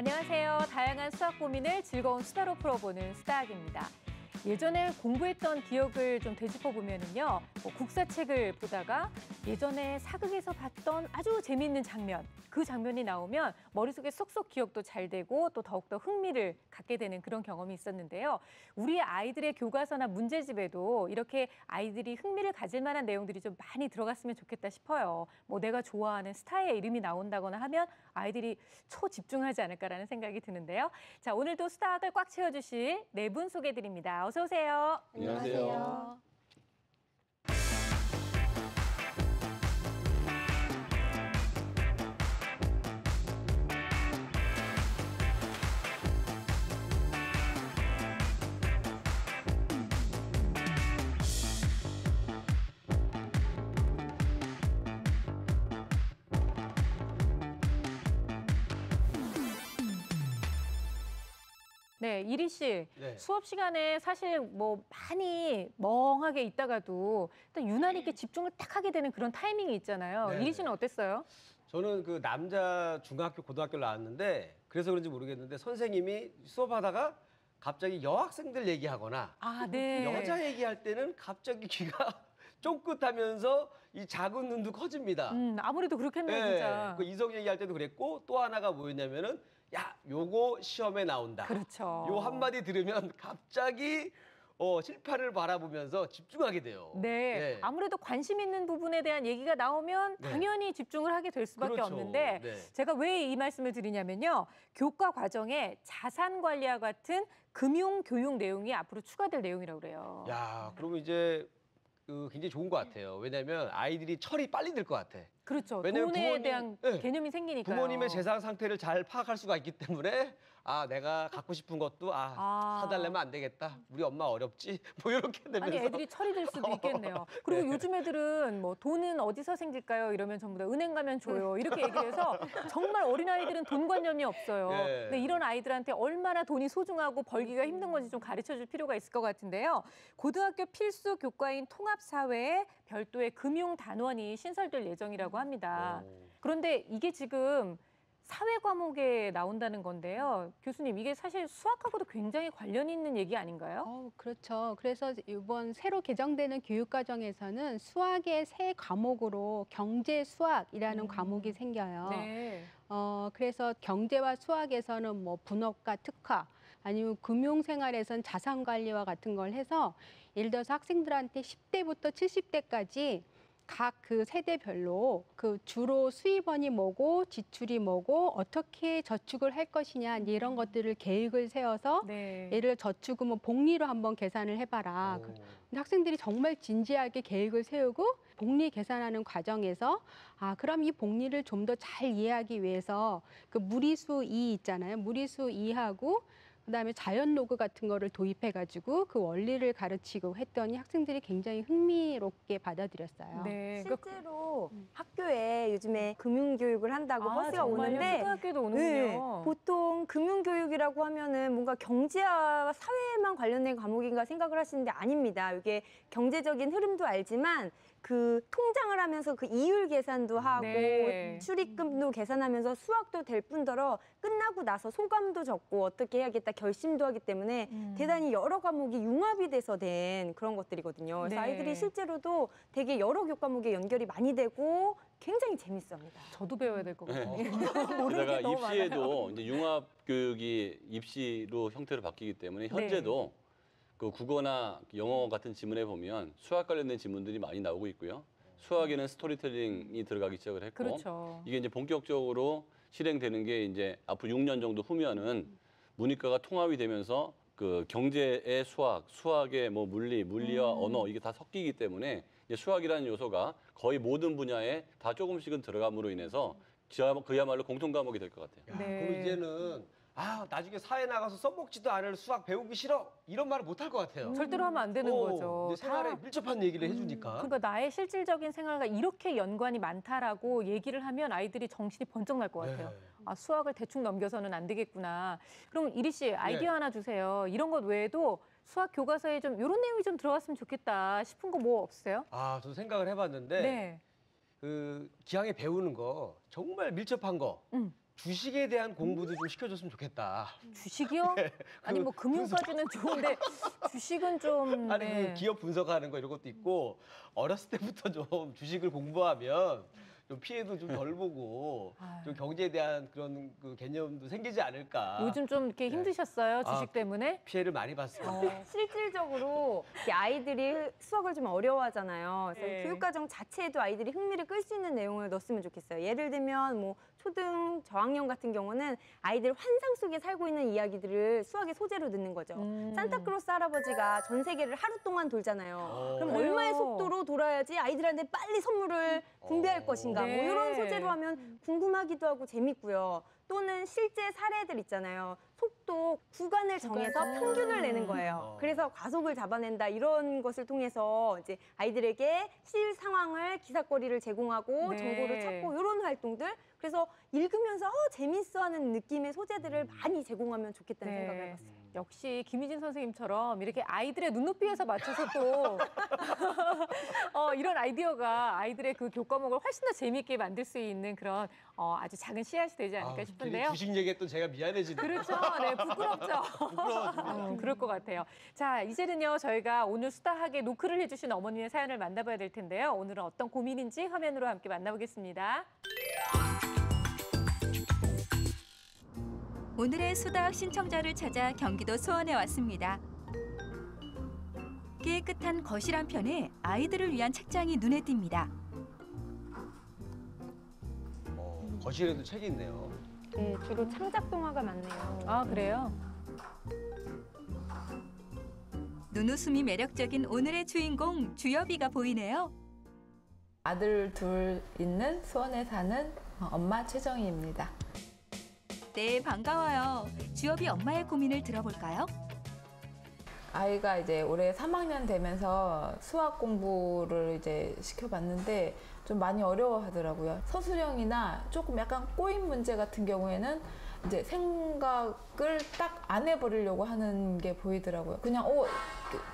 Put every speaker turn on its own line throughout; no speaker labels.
안녕하세요. 다양한 수학 고민을 즐거운 수다로 풀어보는 수다학입니다. 예전에 공부했던 기억을 좀 되짚어보면요. 국사책을 보다가 예전에 사극에서 봤던 아주 재미있는 장면, 그 장면이 나오면 머릿속에 쏙쏙 기억도 잘 되고 또 더욱더 흥미를 갖게 되는 그런 경험이 있었는데요. 우리 아이들의 교과서나 문제집에도 이렇게 아이들이 흥미를 가질 만한 내용들이 좀 많이 들어갔으면 좋겠다 싶어요. 내가 좋아하는 스타의 이름이 나온다거나 하면 아이들이 초집중하지 않을까라는 생각이 드는데요. 자, 오늘도 수다학을 꽉 채워주실 네 분 소개해드립니다. 어서 오세요.
안녕하세요.
네, 이리 씨.
네.
수업 시간에 사실 많이 멍하게 있다가도 일단 유난히 이렇게 집중을 딱 하게 되는 그런 타이밍이 있잖아요.
네.
이리 씨는 어땠어요?
저는 그 남자 중학교, 고등학교를 나왔는데 그래서 그런지 모르겠는데 선생님이 수업하다가 갑자기 여학생들 얘기하거나
아, 네.
여자 얘기할 때는 갑자기 귀가 쫑긋하면서 이 작은 눈도 커집니다.
아무래도 그렇겠네요, 진짜.
그 이성 얘기할 때도 그랬고 또 하나가 뭐였냐면은 야, 요거 시험에 나온다.
그렇죠.
요 한마디 들으면 갑자기 칠판을 바라보면서 집중하게 돼요.
네. 아무래도 관심 있는 부분에 대한 얘기가 나오면
네.
당연히 집중을 하게 될 수밖에
그렇죠.
없는데
네.
제가 왜 이 말씀을 드리냐면요. 교과 과정에 자산 관리와 같은 금융 교육 내용이 앞으로 추가될 내용이라고 그래요.
야, 그러면 이제 굉장히 좋은 것 같아요. 왜냐하면 아이들이 철이 빨리 들 것 같아.
그렇죠.
왜냐면
돈에 대한
네.
개념이 생기니까요.
부모님의 재산 상태를 잘 파악할 수가 있기 때문에 아, 내가 갖고 싶은 것도 사달라면 안 되겠다. 우리 엄마 어렵지? 이렇게 되면서.
아니, 애들이 철이 들 수도 있겠네요. 그리고
네.
요즘 애들은 돈은 어디서 생길까요? 이러면 전부 다 은행 가면 줘요. 이렇게 얘기를 해서 정말 어린아이들은 돈 관념이 없어요.
네.
근데 이런 아이들한테 얼마나 돈이 소중하고 벌기가 힘든 건지 좀 가르쳐줄 필요가 있을 것 같은데요. 고등학교 필수 교과인 통합사회에 별도의 금융단원이 신설될 예정이라고 합니다. 그런데 이게 지금 사회 과목에 나온다는 건데요. 교수님, 이게 사실 수학하고도 굉장히 관련이 있는 얘기 아닌가요?
그렇죠. 그래서 이번 새로 개정되는 교육과정에서는 수학의 새 과목으로 경제 수학이라는 과목이 생겨요.
네.
그래서 경제와 수학에서는 분업과 특화, 아니면 금융생활에서는 자산관리와 같은 걸 해서 예를 들어서 학생들한테 10대부터 70대까지 각 그 세대별로 그 주로 수입원이 뭐고 지출이 뭐고 어떻게 저축을 할 것이냐 이런 것들을 계획을 세워서
네.
예를 들어 저축은 복리로 한번 계산을 해봐라. 근데 학생들이 정말 진지하게 계획을 세우고 복리 계산하는 과정에서 그럼 이 복리를 좀 더 잘 이해하기 위해서 그 무리수 2 있잖아요. 무리수 2하고 그다음에 자연 로그 같은 거를 도입해가지고 그 원리를 가르치고 했더니 학생들이 굉장히 흥미롭게 받아들였어요.
네.
실제로 학교에 요즘에 금융교육을 한다고 버스가
정말요?
오는데
초등학교도 오는군요.
네, 보통 금융교육이라고 하면은 뭔가 경제와 사회에만 관련된 과목인가 생각을 하시는데 아닙니다. 이게 경제적인 흐름도 알지만 그 통장을 하면서 그 이율 계산도 하고
네.
출입금도 계산하면서 수학도 될 뿐더러 끝나고 나서 소감도 적고 어떻게 해야겠다 결심도 하기 때문에 대단히 여러 과목이 융합이 돼서 된 그런 것들이거든요. 그래서
네.
아이들이 실제로도 되게 여러 교과목에 연결이 많이 되고 굉장히 재밌습니다.
저도 배워야 될 것 같아요.
게다가 입시에도 이제 융합 교육이 입시로 형태로 바뀌기 때문에 현재도 그 국어나 영어 같은 지문에 보면 수학 관련된 지문들이 많이 나오고 있고요. 수학에는 스토리텔링이 들어가기 시작을 했고,
그렇죠.
이게 이제 본격적으로 실행되는 게 이제 앞으로 6년 정도 후면은 문이과가 통합이 되면서 그 경제의 수학, 수학의 물리와 언어 이게 다 섞이기 때문에 이제 수학이라는 요소가 거의 모든 분야에 다 조금씩은 들어감으로 인해서 그야말로 공통 과목이 될 것 같아요.
네.
그럼 이제는 나중에 사회 나가서 써먹지도 않을 수학 배우기 싫어 이런 말을 못 할 것 같아요.
절대로 하면 안 되는 거죠.
내 생활에 밀접한 얘기를 해주니까.
그러니까 나의 실질적인 생활과 이렇게 연관이 많다라고 얘기를 하면 아이들이 정신이 번쩍 날 것 같아요.
네.
수학을 대충 넘겨서는 안 되겠구나. 그럼 이리 씨 아이디어
네.
하나 주세요. 이런 것 외에도 수학 교과서에 좀 이런 내용이 좀 들어갔으면 좋겠다 싶은 거 뭐 없으세요?
저도 생각을 해봤는데
네.
그 기왕에 배우는 거 정말 밀접한 거 주식에 대한 공부도 좀 시켜줬으면 좋겠다.
주식이요? 아니 뭐 금융까지는 좋은데 주식은 좀
아니
네.
그 기업 분석하는 거 이런 것도 있고 어렸을 때부터 좀 주식을 공부하면 좀 피해도 좀 덜 보고 좀 경제에 대한 그런 그 개념도 생기지 않을까.
요즘 좀 이렇게
네.
힘드셨어요? 주식 때문에?
피해를 많이 봤습니다.
실질적으로 이렇게 아이들이 수학을 좀 어려워하잖아요. 그래서
네.
교육과정 자체에도 아이들이 흥미를 끌 수 있는 내용을 넣었으면 좋겠어요. 예를 들면 뭐 초등 저학년 같은 경우는 아이들 환상 속에 살고 있는 이야기들을 수학의 소재로 넣는 거죠. 산타크로스 할아버지가 전 세계를 하루 동안 돌잖아요. 그럼
그래요.
얼마의 속도로 돌아야지 아이들한테 빨리 선물을 분배할 것인가.
네.
뭐 이런 소재로 하면 궁금하기도 하고 재밌고요. 또는 실제 사례들 있잖아요. 속도 구간을 정해서 평균을 내는 거예요. 그래서 과속을 잡아낸다 이런 것을 통해서 이제 아이들에게 실 상황을 기사거리를 제공하고
네.
정보를 찾고 이런 활동들. 그래서 읽으면서 재밌어하는 느낌의 소재들을 많이 제공하면 좋겠다는
네.
생각을 해봤어요.
역시 김희진 선생님처럼 이렇게 아이들의 눈높이에서 맞춰서 또 이런 아이디어가 아이들의 그 교과목을 훨씬 더 재미있게 만들 수 있는 그런 아주 작은 씨앗이 되지 않을까
괜히
싶은데요.
주식 얘기했던 제가 미안해지네요.
그렇죠. 네, 부끄럽죠.
부끄러워.
그럴 것 같아요. 자, 이제는요, 저희가 오늘 수다하게 노크를 해주신 어머님의 사연을 만나봐야 될 텐데요. 오늘은 어떤 고민인지 화면으로 함께 만나보겠습니다.
오늘의 수다학 신청자를 찾아 경기도 수원에 왔습니다. 깨끗한 거실 한편에 아이들을 위한 책장이 눈에 띕니다.
거실에도 책이 있네요.
네, 주로 창작 동화가 많네요.
아, 그래요?
눈웃음이 매력적인 오늘의 주인공 주엽이가 보이네요.
아들 둘 있는 수원에 사는 엄마 최정희입니다.
네, 반가워요. 주엽이 엄마의 고민을 들어볼까요?
아이가 이제 올해 3학년 되면서 수학 공부를 이제 시켜봤는데 좀 많이 어려워하더라고요. 서술형이나 조금 약간 꼬인 문제 같은 경우에는 이제 생각을 딱 안 해버리려고 하는 게 보이더라고요. 그냥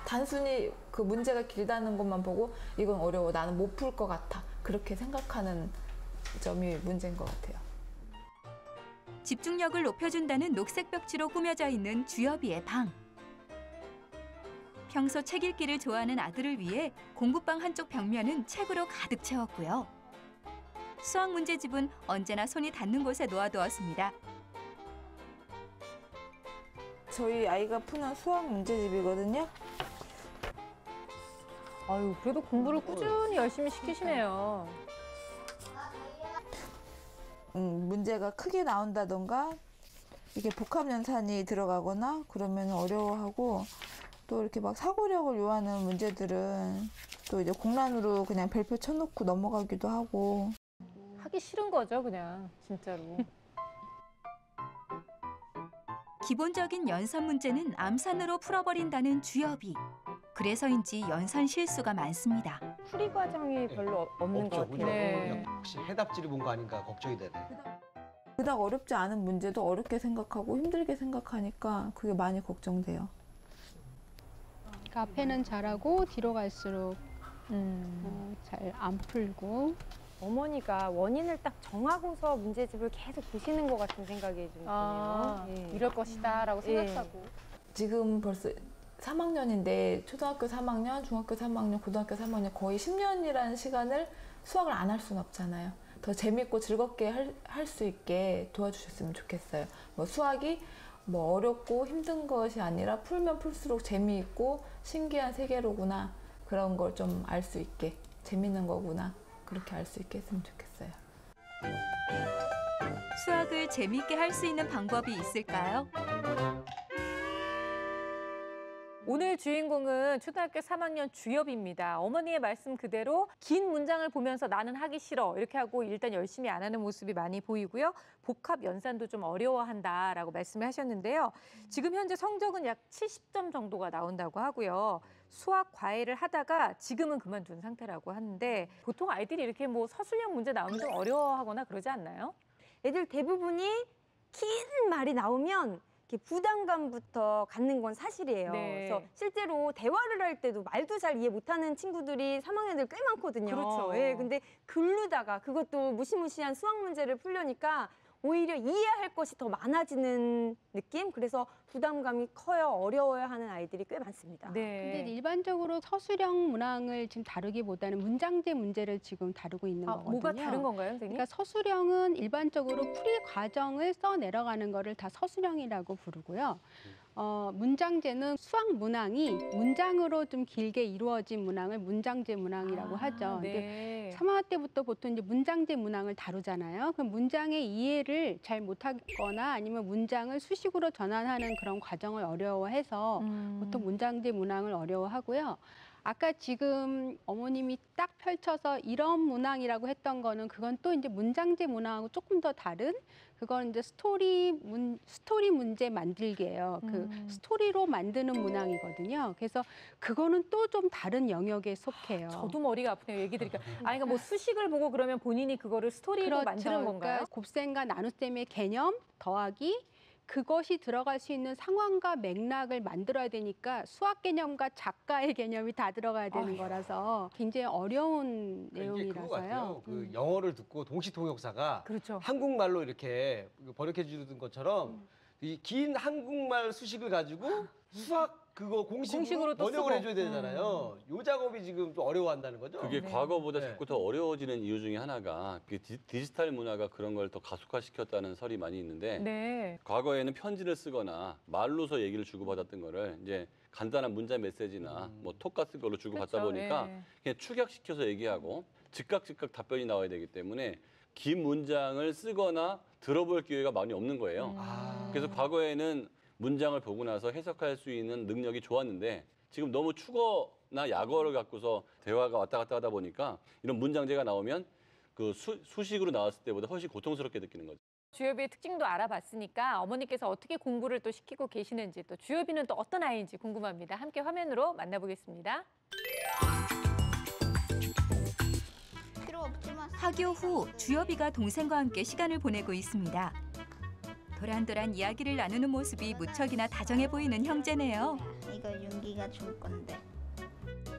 단순히 그 문제가 길다는 것만 보고 이건 어려워, 나는 못 풀 것 같아, 그렇게 생각하는 점이 문제인 것 같아요.
집중력을 높여준다는 녹색 벽지로 꾸며져 있는 주엽이의 방. 평소 책 읽기를 좋아하는 아들을 위해 공부방 한쪽 벽면은 책으로 가득 채웠고요. 수학 문제집은 언제나 손이 닿는 곳에 놓아두었습니다.
저희 아이가 푸는 수학 문제집이거든요.
아유, 그래도 공부를 꾸준히 열심히 시키시네요.
문제가 크게 나온다던가 이게 복합연산이 들어가거나 그러면 어려워하고, 또 이렇게 막 사고력을 요하는 문제들은 또 이제 공란으로 그냥 별표 쳐놓고 넘어가기도 하고.
하기 싫은 거죠, 그냥 진짜로.
기본적인 연산 문제는 암산으로 풀어버린다는 주엽이. 그래서인지 연산 실수가 많습니다.
풀이 과정이 별로 없는 것
없죠,
같아요.
네.
혹시 해답지를 본 거 아닌가 걱정이 되네.
그닥 어렵지 않은 문제도 어렵게 생각하고 힘들게 생각하니까 그게 많이 걱정돼요.
그러니까 앞에는 잘하고 뒤로 갈수록 잘 안 풀고.
어머니가 원인을 딱 정하고서 문제집을 계속 보시는 것 같은 생각이 좀
아,
드네요. 예.
이럴 것이다라고
예.
생각하고.
지금 벌써 3학년인데 초등학교 3학년, 중학교 3학년, 고등학교 3학년 거의 10년이라는 시간을 수학을 안 할 수는 없잖아요. 더 재밌고 즐겁게 할 수 있게 도와주셨으면 좋겠어요. 뭐 수학이 뭐 어렵고 힘든 것이 아니라 풀면 풀수록 재미있고 신기한 세계로구나, 그런 걸 좀 알 수 있게, 재밌는 거구나, 그렇게 알 수 있게 했으면 좋겠어요.
수학을 재미있게 할 수 있는 방법이 있을까요?
오늘 주인공은 초등학교 3학년 주엽입니다. 어머니의 말씀 그대로 긴 문장을 보면서 나는 하기 싫어 이렇게 하고 일단 열심히 안 하는 모습이 많이 보이고요. 복합 연산도 좀 어려워한다라고 말씀을 하셨는데요. 지금 현재 성적은 약 70점 정도가 나온다고 하고요. 수학 과외를 하다가 지금은 그만둔 상태라고 하는데, 보통 아이들이 이렇게 뭐 서술형 문제 나오면 좀 어려워하거나 그러지 않나요?
애들 대부분이 긴 말이 나오면 이렇게 부담감부터 갖는 건 사실이에요.
네.
그래서 실제로 대화를 할 때도 말도 잘 이해 못하는 친구들이 3학년들 꽤 많거든요.
그렇죠.
예, 근데 글로다가 그것도 무시무시한 수학 문제를 풀려니까 오히려 이해할 것이 더 많아지는 느낌? 그래서 부담감이 커요. 어려워하는 아이들이 꽤 많습니다.
근데 일반적으로 서술형 문항을 지금 다루기보다는 문장제 문제를 지금 다루고 있는 거거든요.
뭐가 다른 건가요, 선생님?
그러니까 서술형은 일반적으로 풀이 과정을 써 내려가는 거를 다 서술형이라고 부르고요. 문장제는 수학 문항이 문장으로 좀 길게 이루어진 문항을 문장제 문항이라고 하죠. 근데 3학년 때부터 보통 이제 문장제 문항을 다루잖아요. 그럼 문장의 이해를 잘 못하거나 아니면 문장을 수식으로 전환하는 그런 과정을 어려워해서 보통 문장제 문항을 어려워하고요. 아까 지금 어머님이 딱 펼쳐서 이런 문항이라고 했던 거는 그건 또 이제 문장제 문항하고 조금 더 다른 그건 이제 스토리 문제 만들기예요. 그 스토리로 만드는 문항이거든요. 그래서 그거는 또 좀 다른 영역에 속해요.
저도 머리가 아프네요, 얘기 들으니까. 그러니까 뭐 수식을 보고 그러면 본인이 그거를 스토리로 만드는 건가요?
그러니까 곱셈과 나눗셈의 개념 더하기 그것이 들어갈 수 있는 상황과 맥락을 만들어야 되니까 수학 개념과 작가의 개념이 다 들어가야 되는 거라서 굉장히 어려운
이게 그거 같아요.
내용이라서요.
그 영어를 듣고 동시통역사가
그렇죠.
한국말로 이렇게 번역해 주는 것처럼 이 긴 한국말 수식을 가지고 수학 그거 공식으로
또
번역을
쓰고.
해줘야 되잖아요. 요 작업이 지금 좀 어려워한다는 거죠.
그게
네.
과거보다
네.
자꾸 더 어려워지는 이유 중에 하나가 그 디지털 문화가 그런 걸 더 가속화시켰다는 설이 많이 있는데
네.
과거에는 편지를 쓰거나 말로서 얘기를 주고받았던 거를 이제 간단한 문자 메시지나 뭐 톡 같은 걸로 주고받다
그렇죠.
보니까
예.
그냥 축약시켜서 얘기하고 즉각 답변이 나와야 되기 때문에 긴 문장을 쓰거나 들어볼 기회가 많이 없는 거예요. 그래서 과거에는 문장을 보고 나서 해석할 수 있는 능력이 좋았는데 지금 너무 축어나 약어를 갖고서 대화가 왔다 갔다 하다 보니까 이런 문장제가 나오면 그 수식으로 나왔을 때보다 훨씬 고통스럽게 느끼는 거죠.
주엽이의 특징도 알아봤으니까 어머니께서 어떻게 공부를 또 시키고 계시는지 또 주엽이는 또 어떤 아이인지 궁금합니다. 함께 화면으로 만나보겠습니다.
학교 후 주엽이가 동생과 함께 시간을 보내고 있습니다. 도란도란 이야기를 나누는 모습이 무척이나 다정해 보이는 형제네요.
이거 윤기가 줄 건데.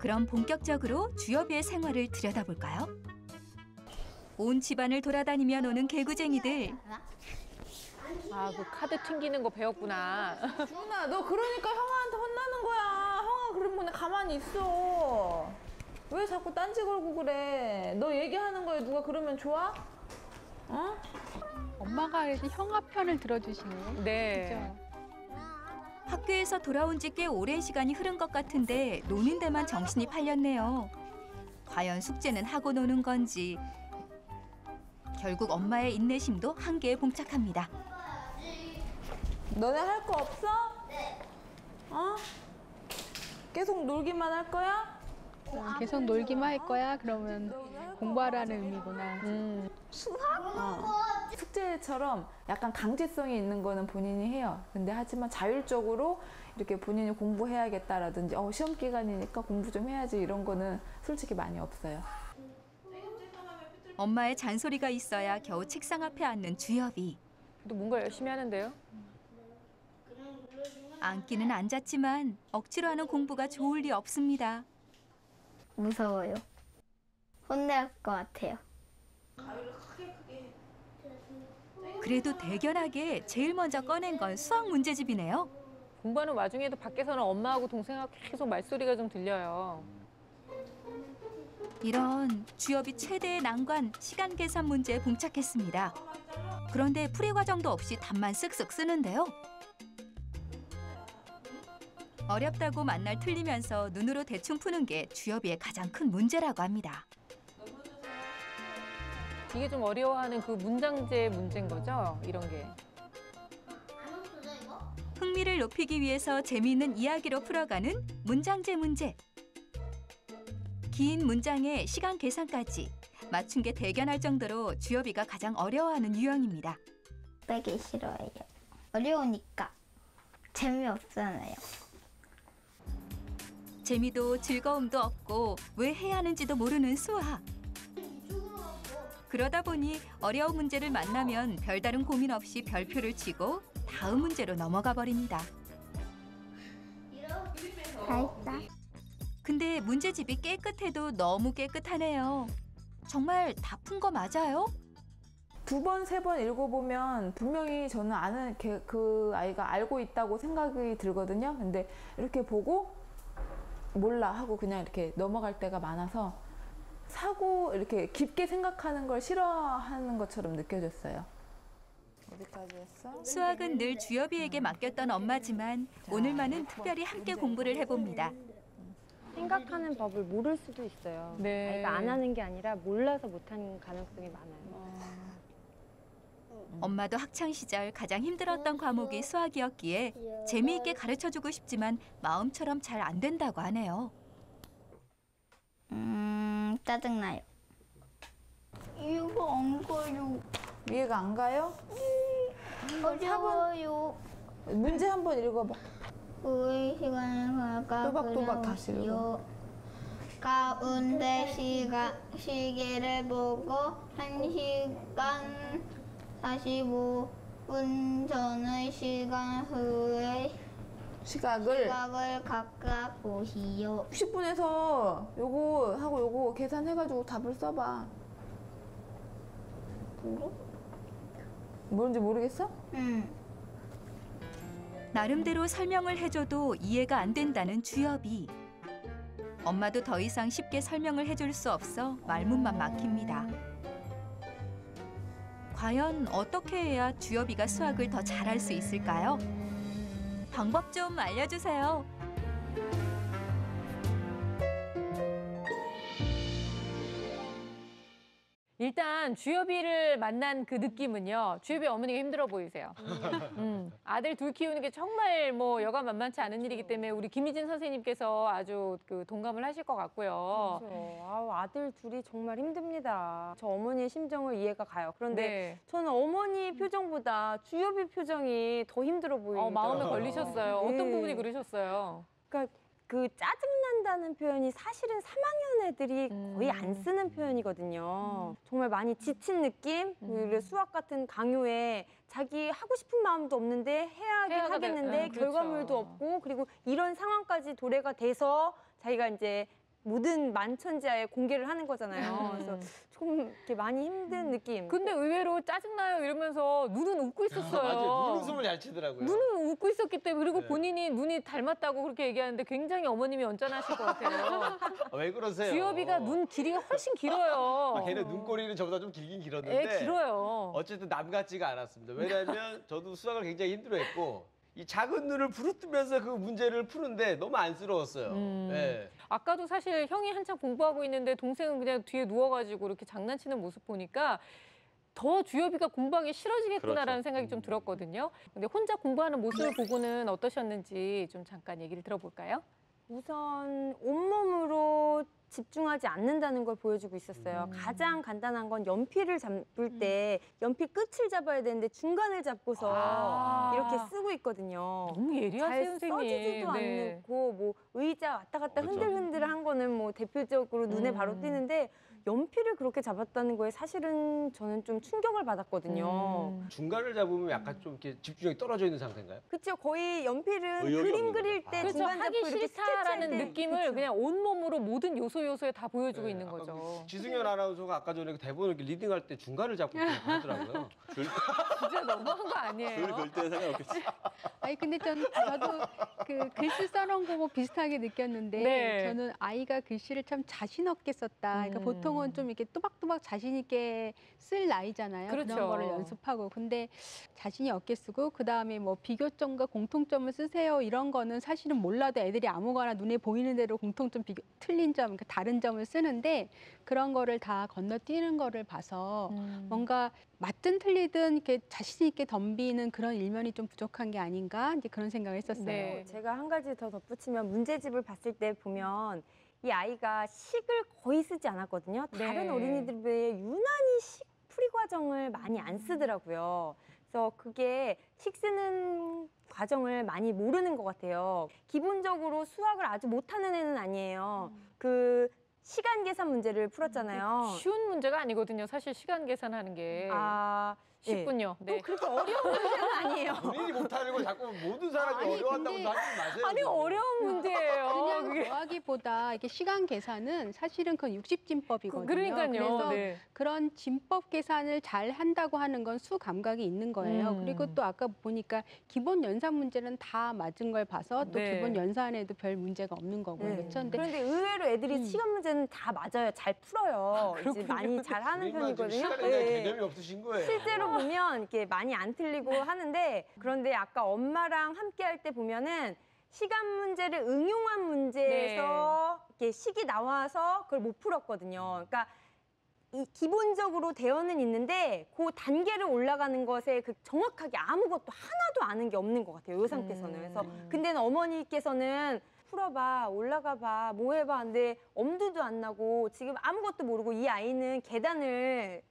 그럼 본격적으로 주엽이의 생활을 들여다볼까요? 온 집안을 돌아다니며 노는 개구쟁이들.
그 카드 튕기는 거 배웠구나.
준아, 너 그러니까 형아한테 혼나는 거야. 형아 그러면 가만히 있어. 왜 자꾸 딴지 걸고 그래? 너 얘기하는 거에 누가 그러면 좋아? 어?
엄마가 그래서 형아 편을 들어주시네요.
네.
그렇죠?
학교에서 돌아온 지 꽤 오랜 시간이 흐른 것 같은데 노는 데만 정신이 팔렸네요. 과연 숙제는 하고 노는 건지 결국 엄마의 인내심도 한계에 봉착합니다.
너네 할 거 없어? 네. 어? 계속 놀기만 할 거야?
계속 놀기만 할 거야? 그러면 공부하라는 의미구나.
숙제처럼 약간 강제성이 있는 거는 본인이 해요. 근데 하지만 자율적으로 이렇게 본인이 공부해야겠다라든지 시험 기간이니까 공부 좀 해야지 이런 거는 솔직히 많이 없어요.
엄마의 잔소리가 있어야 겨우 책상 앞에 앉는 주엽이.
또 뭔가 열심히 하는데요.
앉기는 앉았지만 억지로 하는 공부가 좋을 리 없습니다.
무서워요. 혼날 것 같아요.
그래도 대견하게 제일 먼저 꺼낸 건 수학 문제집이네요.
공부하는 와중에도 밖에서는 엄마하고 동생하고 계속 말소리가 좀 들려요.
이런 주엽이 최대의 난관 시간 계산 문제에 봉착했습니다. 그런데 풀이 과정도 없이 답만 쓱쓱 쓰는데요. 어렵다고 만날 틀리면서 눈으로 대충 푸는 게 주엽이의 가장 큰 문제라고 합니다.
이게 좀 어려워하는 그 문장제 문제인 거죠? 이런 게.
흥미를 높이기 위해서 재미있는 이야기로 풀어가는 문장제 문제. 긴 문장에 시간 계산까지 맞춘 게 대견할 정도로 주엽이가 가장 어려워하는 유형입니다.
빼기 싫어해요. 어려우니까 재미없잖아요.
재미도 즐거움도 없고 왜 해야 하는지도 모르는 수학. 그러다 보니 어려운 문제를 만나면 별다른 고민 없이 별표를 치고 다음 문제로 넘어가 버립니다.
다 했다.
근데 문제집이 깨끗해도 너무 깨끗하네요. 정말 다 푼 거 맞아요?
두 번, 세 번 읽어보면 분명히 저는 아는 그 아이가 알고 있다고 생각이 들거든요. 근데 이렇게 보고 몰라 하고 그냥 이렇게 넘어갈 때가 많아서 사고 이렇게 깊게 생각하는 걸 싫어하는 것처럼 느껴졌어요. 어디까지 했어?
수학은 늘 주엽이에게 맡겼던 엄마지만 오늘만은 특별히 함께 공부를 해봅니다.
생각하는 법을 모를 수도 있어요.
네.
아이가 안 하는 게 아니라 몰라서 못하는 가능성이 많아요.
엄마도 학창 시절 가장 힘들었던 과목이 수학이었기에 재미있게 가르쳐주고 싶지만 마음처럼 잘 안 된다고 하네요.
짜증나요. 이거 안 가요.
이해가 안 가요?
어려워요.
문제 한번 읽어봐.
우리 시간을 갈까
또박또박 다시 읽어.
가운데 시계를 보고 1시간 45분 전의 시간 후에
시각을
각각 보시오.
60분에서 요거 하고 요거 계산해가지고 답을 써봐. 뭔지 모르겠어?
응.
나름대로 설명을 해줘도 이해가 안 된다는 주엽이. 엄마도 더 이상 쉽게 설명을 해줄 수 없어 말문만 막힙니다. 과연 어떻게 해야 주엽이가 수학을 더 잘할 수 있을까요? 방법 좀 알려주세요.
일단 주엽이를 만난 그 느낌은요. 주엽이 어머니가 힘들어 보이세요. 아들 둘 키우는 게 정말 뭐 여간 만만치 않은 일이기 때문에 우리 김희진 선생님께서 아주 그 동감을 하실 것 같고요.
그렇죠. 아우, 아들 둘이 정말 힘듭니다. 저 어머니의 심정을 이해가 가요. 그런데
네.
저는 어머니 표정보다 주엽이 표정이 더 힘들어 보이더라고요.
마음에 걸리셨어요. 어떤
네.
부분이 그러셨어요?
그러니까 그 짜증난다는 표현이 사실은 3학년 애들이 거의 안 쓰는 표현이거든요. 정말 많이 지친 느낌? 그리고 수학 같은 강요에 자기 하고 싶은 마음도 없는데 해야 하겠는데
그렇죠.
결과물도 없고 그리고 이런 상황까지 도래가 돼서 자기가 이제 모든 만천지하에 공개를 하는 거잖아요. 그래서 조금 이렇게 많이 힘든 느낌.
근데 의외로 짜증나요 이러면서 눈은 웃고 있었어요.
맞아요. 눈웃음을 잘 치더라고요.
눈은 웃고 있었기 때문에 그리고 본인이 눈이 닮았다고 그렇게 얘기하는데 굉장히 어머님이 언짢아하실 것 같아요.
왜 그러세요?
주엽이가 눈 길이가 훨씬 길어요.
걔는 눈꼬리는 저보다 좀 길긴 길었는데
길어요.
어쨌든 남 같지가 않았습니다. 왜냐하면 저도 수학을 굉장히 힘들어했고 이 작은 눈을 부르뜨면서 그 문제를 푸는데 너무 안쓰러웠어요. 네.
아까도 사실 형이 한창 공부하고 있는데 동생은 그냥 뒤에 누워가지고 이렇게 장난치는 모습 보니까 더 주엽이가 공부하기 싫어지겠구나라는
그렇죠.
생각이 좀 들었거든요. 근데 혼자 공부하는 모습을 보고는 어떠셨는지 좀 잠깐 얘기를 들어볼까요?
우선 온몸으로 집중하지 않는다는 걸 보여주고 있었어요. 가장 간단한 건 연필을 잡을 때 연필 끝을 잡아야 되는데 중간을 잡고서 이렇게 쓰고 있거든요.
너무 예리하세요,
잘
선생님.
써지지도
네.
않고 뭐 의자 왔다 갔다
그렇죠.
흔들흔들한 거는 뭐 대표적으로 눈에 바로 띄는데 연필을 그렇게 잡았다는 거에 사실은 저는 좀 충격을 받았거든요.
중간을 잡으면 약간 좀 이렇게 집중력이 떨어져 있는 상태인가요?
그렇죠. 거의 연필은
의욕이
그림
없는
그릴
거죠.
때
그렇죠.
중간
하기
잡고 이렇게
싫다라는
스케치할 때
느낌을
그렇죠.
그냥 온몸으로 모든 요소에 다 보여주고
네,
있는
아까
거죠.
지승현 아나운서가 아까 전에 그 대본을 이렇게 리딩할 때 중간을 잡고 하더라고요.
진짜 너무한 거 아니에요?
글 때는 생각 없겠지.
아니 근데 저도 그 글씨 써놓은 거 보고 비슷하게 느꼈는데
네.
저는 아이가 글씨를 참 자신 없게 썼다. 그러니까 보통은 좀 이렇게 또박또박 자신 있게 쓸 나이잖아요.
그렇죠.
그런 거를 연습하고. 근데 자신이 없게 쓰고 그다음에 뭐 비교점과 공통점을 쓰세요. 이런 거는 사실은 몰라도 애들이 아무거나 눈에 보이는 대로 공통점, 틀린 점, 그러니까 다른 점을 쓰는데 그런 거를 다 건너뛰는 거를 봐서 뭔가 맞든 틀리든 이렇게 자신 있게 덤비는 그런 일면이 좀 부족한 게 아닌가 이제 그런 생각을 했었어요.
네.
제가 한 가지 더 덧붙이면 문제집을 봤을 때 보면 이 아이가 식을 거의 쓰지 않았거든요. 다른
네.
어린이들 비해 유난히 식 풀이 과정을 많이 안 쓰더라고요. 그래서 그게 식 쓰는 과정을 많이 모르는 것 같아요. 기본적으로 수학을 아주 못하는 애는 아니에요. 그 시간 계산 문제를 풀었잖아요.
쉬운 문제가 아니거든요. 사실 시간 계산하는 게. 쉽군요. 네.
그렇게 어려운 문제는 아니에요.
본인이 못하는 걸 자꾸 모든 사람이
아니,
어려워한다고
근데-
하지 마세요.
아니 어려운 문제예요.
그냥
그게.
더하기보다 이렇게 시간 계산은 사실은 그건 60진법이거든요.
그러니까요.
그래서
네.
그런 진법 계산을 잘 한다고 하는 건 수 감각이 있는 거예요. 그리고 또 아까 보니까 기본 연산 문제는 다 맞은 걸 봐서 또
네.
기본 연산에도 별 문제가 없는 거고요.
네.
그렇죠? 근데
그런데 의외로 애들이 시간 문제는 다 맞아요. 잘 풀어요. 이제 많이 잘 하는
본인만 지금
편이거든요.
시간에 대한
네.
개념이 없으신 거예요.
실제로 보면 이렇게 많이 안 틀리고 하는데 그런데 아까 엄마랑 함께 할 때 보면은 시간 문제를 응용한 문제에서 이렇게 식이 나와서 그걸 못 풀었거든요. 그러니까 이 기본적으로 되어는 있는데 그 단계를 올라가는 것에 그 정확하게 아무것도 하나도 아는 게 없는 것 같아요. 이 상태에서는. 그래서 근데 어머니께서는 풀어봐, 올라가봐, 뭐 해봐. 근데 엄두도 안 나고 지금 아무것도 모르고 이 아이는 계단을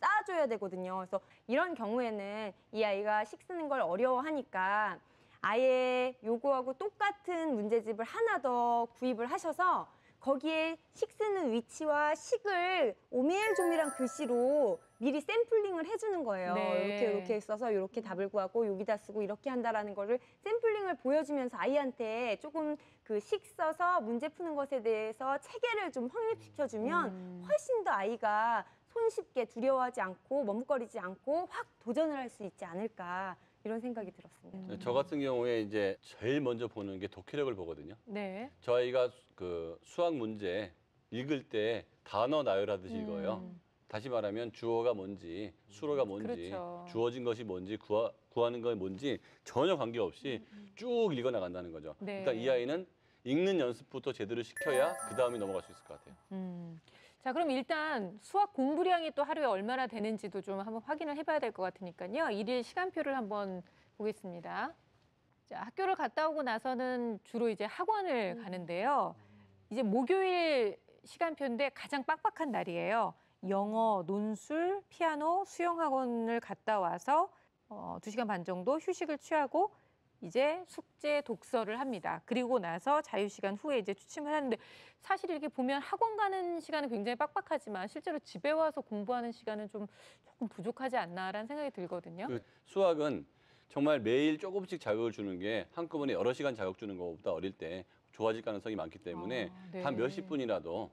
쌓아줘야 되거든요. 그래서 이런 경우에는 이 아이가 식 쓰는 걸 어려워하니까 아예 요거하고 똑같은 문제집을 하나 더 구입을 하셔서 거기에 식 쓰는 위치와 식을 오밀조밀한 글씨로 미리 샘플링을 해주는 거예요.
네.
이렇게 써서 이렇게 답을 구하고 여기다 쓰고 이렇게 한다라는 거를 샘플링을 보여주면서 아이한테 조금 그 식 써서 문제 푸는 것에 대해서 체계를 좀 확립시켜주면 훨씬 더 아이가 손쉽게 두려워하지 않고 머뭇거리지 않고 확 도전을 할 수 있지 않을까 이런 생각이 들었습니다.
저 같은 경우에 이제 제일 먼저 보는 게 독해력을 보거든요.
네.
저 아이가 그 수학 문제 읽을 때 단어 나열하듯이 읽어요. 다시 말하면 주어가 뭔지, 수로가 뭔지,
그렇죠.
주어진 것이 뭔지, 구하는 건 뭔지 전혀 관계없이 쭉 읽어 나간다는 거죠.
네.
일단 이 아이는 읽는 연습부터 제대로 시켜야 그 다음에 넘어갈 수 있을 것 같아요.
자, 그럼 일단 수학 공부량이 또 하루에 얼마나 되는지도 좀 한번 확인을 해봐야 될 것 같으니까요. 일일 시간표를 한번 보겠습니다. 자, 학교를 갔다 오고 나서는 주로 이제 학원을 가는데요. 이제 목요일 시간표인데 가장 빡빡한 날이에요. 영어, 논술, 피아노, 수영 학원을 갔다 와서 2시간 반 정도 휴식을 취하고 이제 숙제 독서를 합니다. 그리고 나서 자유시간 후에 이제 취침을 하는데 사실 이렇게 보면 학원 가는 시간은 굉장히 빡빡하지만 실제로 집에 와서 공부하는 시간은 좀 조금 부족하지 않나라는 생각이 들거든요.
그 수학은 정말 매일 조금씩 자극을 주는 게 한꺼번에 여러 시간 자극 주는 것보다 어릴 때 좋아질 가능성이 많기 때문에
네.
한 몇십 분이라도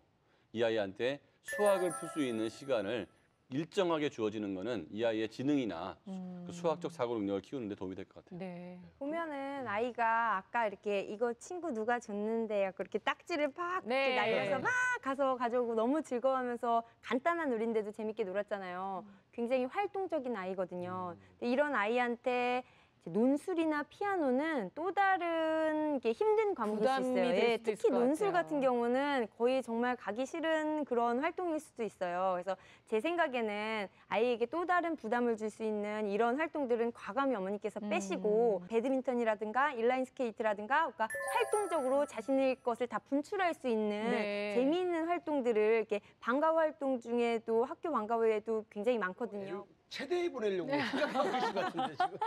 이 아이한테 수학을 풀 수 있는 시간을 일정하게 주어지는 거는 이 아이의 지능이나 그 수학적 사고 능력을 키우는 데 도움이 될 것 같아요.
네.
보면은 아이가 아까 이렇게 이거 친구 누가 줬는데 그렇게 딱지를 팍
네.
이렇게 날려서 막 가서 가져오고 너무 즐거워하면서 간단한 놀인데도 재밌게 놀았잖아요. 굉장히 활동적인 아이거든요. 근데 이런 아이한테 이제 논술이나 피아노는 또 다른 게 힘든 과목일 수
부담이
있어요.
될
예,
수도 있을
특히
것
논술
같아요.
같은 경우는 거의 정말 가기 싫은 그런 활동일 수도 있어요. 그래서 제 생각에는 아이에게 또 다른 부담을 줄 수 있는 이런 활동들은 과감히 어머니께서 빼시고 배드민턴이라든가 인라인 스케이트라든가 그러니까 활동적으로 자신의 것을 다 분출할 수 있는
네.
재미있는 활동들을 이렇게 방과 후 활동 중에도 학교 방과 후에도 굉장히 많거든요.
체대에 보내려고 생각하고 계신 것 같은데 지금.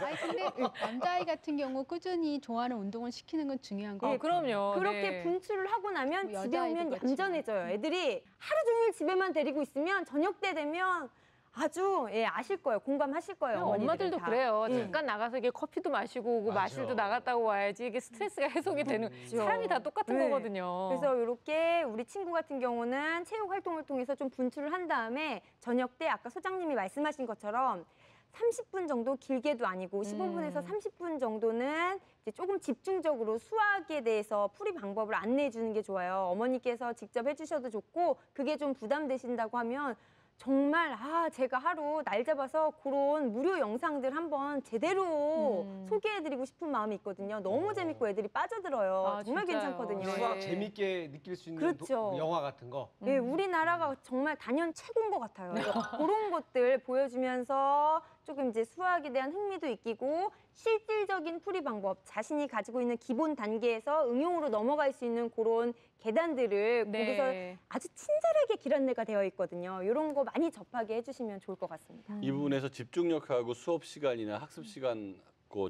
아니 근데 남자아이 같은 경우 꾸준히 좋아하는 운동을 시키는 건 중요한 거
어,
같아요.
그럼요.
그렇게
네.
분출을 하고 나면
뭐
집에
여자아이도
오면
그렇지만.
얌전해져요. 애들이 하루 종일 집에만 데리고 있으면 저녁 때 되면 아주 아실 거예요. 공감하실 거예요. 어머니들은
엄마들도
다.
그래요. 잠깐 나가서 이게 커피도 마시고 오고
맞아.
마실도 나갔다고 와야지 이게 스트레스가 해소가 되는 사람이 다 똑같은
네.
거거든요.
그래서 이렇게 우리 친구 같은 경우는 체육 활동을 통해서 좀 분출을 한 다음에 저녁 때 아까 소장님이 말씀하신 것처럼 30분 정도 길게도 아니고 15분에서 30분 정도는 이제 조금 집중적으로 수학에 대해서 풀이 방법을 안내해 주는 게 좋아요. 어머니께서 직접 해주셔도 좋고 그게 좀 부담되신다고 하면 정말 제가 하루 날 잡아서 그런 무료 영상들 한번 제대로 소개해드리고 싶은 마음이 있거든요. 너무 재밌고 애들이 빠져들어요.
아,
정말
진짜요?
괜찮거든요.
네.
수학 재밌게 느낄 수 있는
그렇죠.
영화 같은 거.
네, 우리나라가 정말 단연 최고인 것 같아요. 그래서 그런 것들 보여주면서 조금 이제 수학에 대한 흥미도 있기고 실질적인 풀이 방법, 자신이 가지고 있는 기본 단계에서 응용으로 넘어갈 수 있는 그런 계단들을 거기서
네.
아주 친절하게 길 안내가 되어 있거든요. 이런 거 많이 접하게 해주시면 좋을 것 같습니다.
이 부분에서 집중력하고 수업 시간이나 학습 시간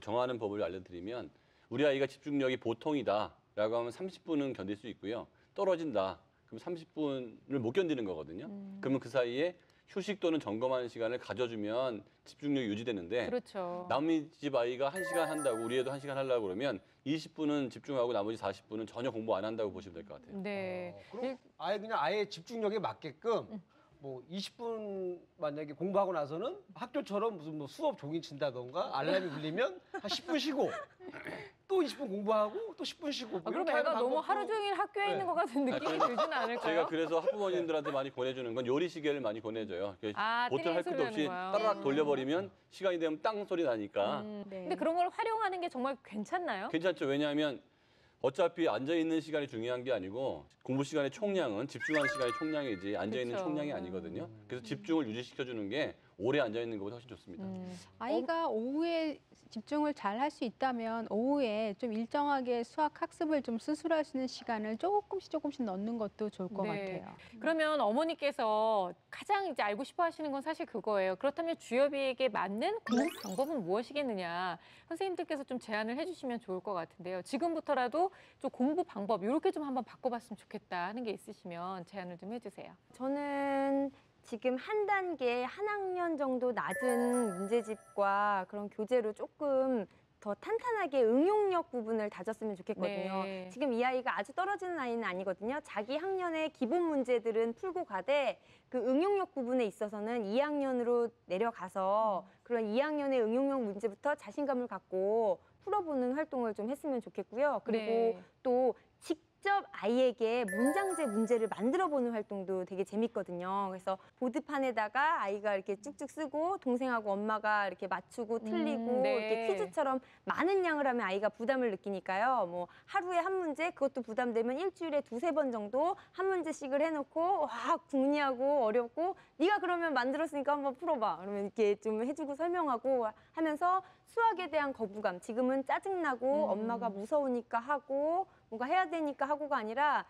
정하는 법을 알려드리면 우리 아이가 집중력이 보통이다라고 하면 30분은 견딜 수 있고요. 떨어진다. 그럼 30분을 못 견디는 거거든요. 그러면 그 사이에 휴식 또는 점검하는 시간을 가져주면 집중력이 유지되는데
그렇죠.
남의 집 아이가 1시간 한다고 우리 애도 1시간 하려고 그러면 20분은 집중하고 나머지 40분은 전혀 공부 안 한다고 보시면 될 것 같아요.
네.
그럼 아예 집중력에 맞게끔 뭐 20분 만약에 공부하고 나서는 학교처럼 무슨 뭐 수업 종이 친다던가 알람이 울리면 한 10분 쉬고 또 20분 공부하고 또 10분 쉬고 뭐
그럼
이렇게 하는
애가 너무
방법도-
하루 종일 학교에
네.
있는 것 같은 느낌이 들지는 않을까요?
제가 그래서 학부모님들한테 많이 권해주는 건 요리 시계를 많이 권해줘요. 보틀 할 것도 없이 따라락 돌려버리면 시간이 되면 땅 소리 나니까
네.
근데 그런 걸 활용하는 게 정말 괜찮나요?
괜찮죠. 왜냐하면 어차피 앉아있는 시간이 중요한 게 아니고 공부 시간의 총량은 집중하는 시간의 총량이지 앉아있는
그쵸.
총량이 아니거든요. 그래서 집중을 유지시켜주는 게 오래 앉아있는 것보다 훨씬 좋습니다.
아이가 오후에 집중을 잘 할 수 있다면 오후에 좀 일정하게 수학 학습을 좀 스스로 할 수 있는 시간을 조금씩 넣는 것도 좋을 것
네.
같아요.
그러면 어머니께서 가장 이제 알고 싶어 하시는 건 사실 그거예요. 그렇다면 주엽이에게 맞는 공부 방법은 무엇이겠느냐. 선생님들께서 좀 제안을 해주시면 좋을 것 같은데요. 지금부터라도 좀 공부 방법 이렇게 좀 한번 바꿔봤으면 좋겠다 하는 게 있으시면 제안을 좀 해주세요.
저는 지금 한 단계, 한 학년 정도 낮은 문제집과 그런 교재로 조금 더 탄탄하게 응용력 부분을 다졌으면 좋겠거든요.
네.
지금 이 아이가 아주 떨어지는 아이는 아니거든요. 자기 학년의 기본 문제들은 풀고 가되 그 응용력 부분에 있어서는 2학년으로 내려가서 그런 2학년의 응용력 문제부터 자신감을 갖고 풀어보는 활동을 좀 했으면 좋겠고요. 그리고
네.
또 직접 아이에게 문장제 문제를 만들어보는 활동도 되게 재밌거든요. 그래서 보드판에다가 아이가 이렇게 쭉쭉 쓰고 동생하고 엄마가 이렇게 맞추고 틀리고
네.
이렇게 퀴즈처럼 많은 양을 하면 아이가 부담을 느끼니까요. 뭐 하루에 한 문제 그것도 부담되면 일주일에 2~3번 정도 한 문제씩을 해놓고 와 궁리하고 어렵고 네가 그러면 만들었으니까 한번 풀어봐. 그러면 이렇게 좀 해주고 설명하고 하면서 수학에 대한 거부감 지금은 짜증나고 엄마가 무서우니까 하고 뭔가 해야 되니까 하고가 아니라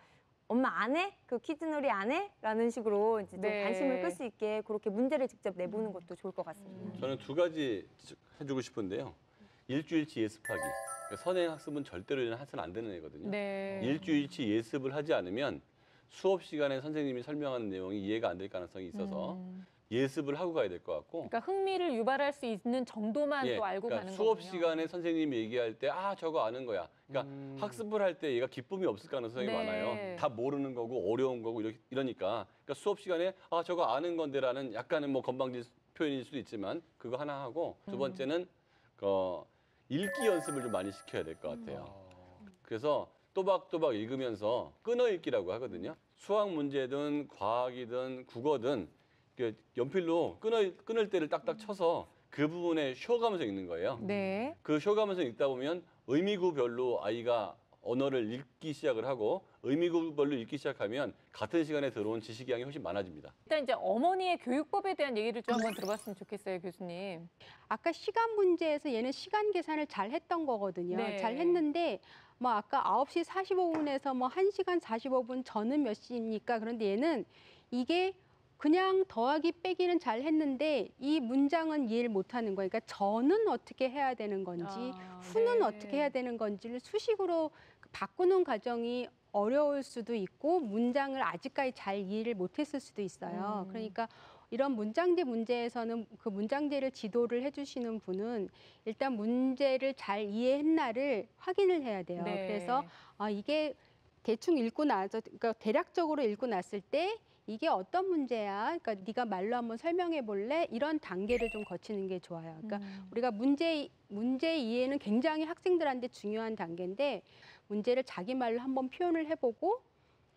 엄마 안 해? 그 퀴즈놀이 안 해? 라는 식으로 이제 좀
네.
관심을 끌 수 있게 그렇게 문제를 직접 내보는 것도 좋을 것 같습니다.
저는 두 가지 해주고 싶은데요. 일주일치 예습하기. 그러니까 선행 학습은 절대로 해서는 안 되는 애거든요.
네.
일주일치 예습을 하지 않으면 수업 시간에 선생님이 설명하는 내용이 이해가 안 될 가능성이 있어서 예습을 하고 가야 될 것 같고.
그러니까 흥미를 유발할 수 있는 정도만 또 알고
그러니까
가는
수업
거군요.
시간에 선생님이 얘기할 때 저거 아는 거야. 그러니까 학습을 할 때 얘가 기쁨이 없을 가능성이
네.
많아요. 다 모르는 거고 어려운 거고 이러니까. 그러니까 수업 시간에 저거 아는 건데라는 약간은 뭐 건방진 표현일 수도 있지만 그거 하나 하고 두 번째는 읽기 연습을 좀 많이 시켜야 될 것 같아요. 그래서 또박또박 읽으면서 끊어 읽기라고 하거든요. 수학 문제든 과학이든 국어든 연필로 끊을 때를 딱딱 쳐서 그 부분에 쉬어가면서 읽는 거예요.
네.
그 쉬어가면서 읽다 보면 의미구별로 아이가 언어를 읽기 시작을 하고 의미구별로 읽기 시작하면 같은 시간에 들어온 지식 양이 훨씬 많아집니다.
일단 이제 어머니의 교육법에 대한 얘기를 좀 한번 들어봤으면 좋겠어요, 교수님.
아까 시간 문제에서 얘는 시간 계산을 잘 했던 거거든요.
네.
잘 했는데 뭐 아까 9시 45분에서 뭐 1시간 45분 전은 몇 시입니까? 그런데 얘는 이게 그냥 더하기 빼기는 잘 했는데 이 문장은 이해를 못하는 거예요. 그러니까 전은 어떻게 해야 되는 건지 후는
네.
어떻게 해야 되는 건지를 수식으로 바꾸는 과정이 어려울 수도 있고 문장을 아직까지 잘 이해를 못했을 수도 있어요. 그러니까 이런 문장제 문제에서는 그 문장제를 지도를 해주시는 분은 일단 문제를 잘 이해했나를 확인을 해야 돼요.
네.
그래서 이게 대충 읽고 나서 그러니까 대략적으로 읽고 났을 때 이게 어떤 문제야? 그러니까 네가 말로 한번 설명해 볼래? 이런 단계를 좀 거치는 게 좋아요. 그러니까 우리가 문제 이해는 굉장히 학생들한테 중요한 단계인데 문제를 자기 말로 한번 표현을 해보고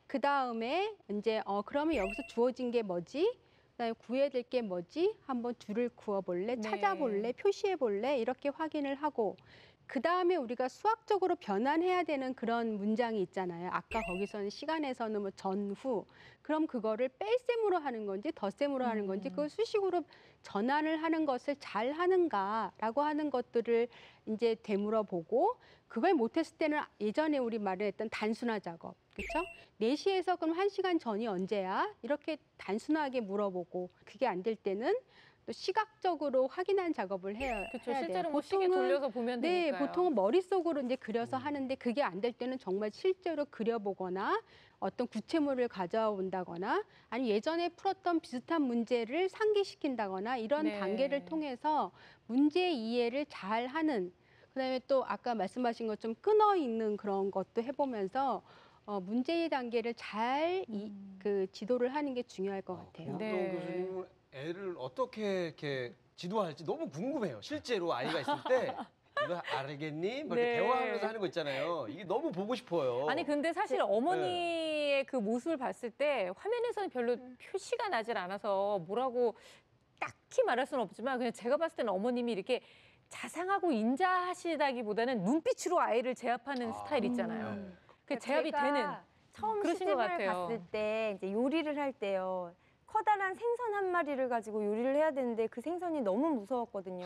그 다음에 이제 그러면 여기서 주어진 게 뭐지? 그다음에 구해야 될 게 뭐지? 한번 줄을 그어볼래?
네.
찾아볼래? 표시해볼래? 이렇게 확인을 하고 그 다음에 우리가 수학적으로 변환해야 되는 그런 문장이 있잖아요. 아까 거기서는 시간에서는 뭐 전후. 그럼 그거를 뺄셈으로 하는 건지 덧셈으로 하는 건지 그걸 수식으로 전환을 하는 것을 잘 하는가라고 하는 것들을 이제 되물어 보고 그걸 못했을 때는 예전에 우리 말했던 단순화 작업. 그렇죠? 4시에서 그럼 1시간 전이 언제야? 이렇게 단순하게 물어보고 그게 안 될 때는 또 시각적으로 확인한 작업을
그렇죠.
해야
실제로
돼요.
뭐 시계 돌려서 보면
네,
되니까요.
보통은 머릿속으로 이제 그려서 하는데 그게 안 될 때는 정말 실제로 그려보거나 어떤 구체물을 가져온다거나 아니면 예전에 풀었던 비슷한 문제를 상기시킨다거나 이런
네.
단계를 통해서 문제 이해를 잘 하는, 그다음에 또 아까 말씀하신 것좀 끊어 읽는 그런 것도 해보면서 문제의 단계를 잘 그 지도를 하는 게 중요할 것 같아요.
네.
고은동 교수님은 애를 어떻게 이렇게 지도할지 너무 궁금해요. 실제로 아이가 있을 때 이거 알겠니? 뭐 이렇게
네.
대화하면서 하는 거 있잖아요. 이게 너무 보고 싶어요.
아니 근데 사실 어머니의 그 모습을 봤을 때 화면에서는 별로 표시가 나질 않아서 뭐라고 딱히 말할 수는 없지만 그냥 제가 봤을 때는 어머님이 이렇게 자상하고 인자하시다기보다는 눈빛으로 아이를 제압하는 스타일 있잖아요. 그 제압이
제가
되는
처음
그러신 것
시집을
같아요.
갔을 때 이제 요리를 할 때요. 커다란 생선 한 마리를 가지고 요리를 해야 되는데 그 생선이 너무 무서웠거든요.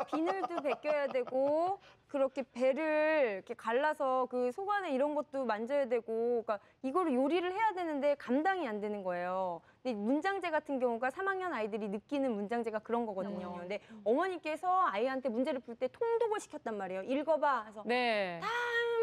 비늘도 벗겨야 되고 그렇게 배를 이렇게 갈라서 그 속안에 이런 것도 만져야 되고 그러니까 이거를 요리를 해야 되는데 감당이 안 되는 거예요. 근데 문장제 같은 경우가 3학년 아이들이 느끼는 문장제가 그런 거거든요. 근데 어머니께서 아이한테 문제를 풀 때 통독을 시켰단 말이에요. 읽어봐. 해서
네.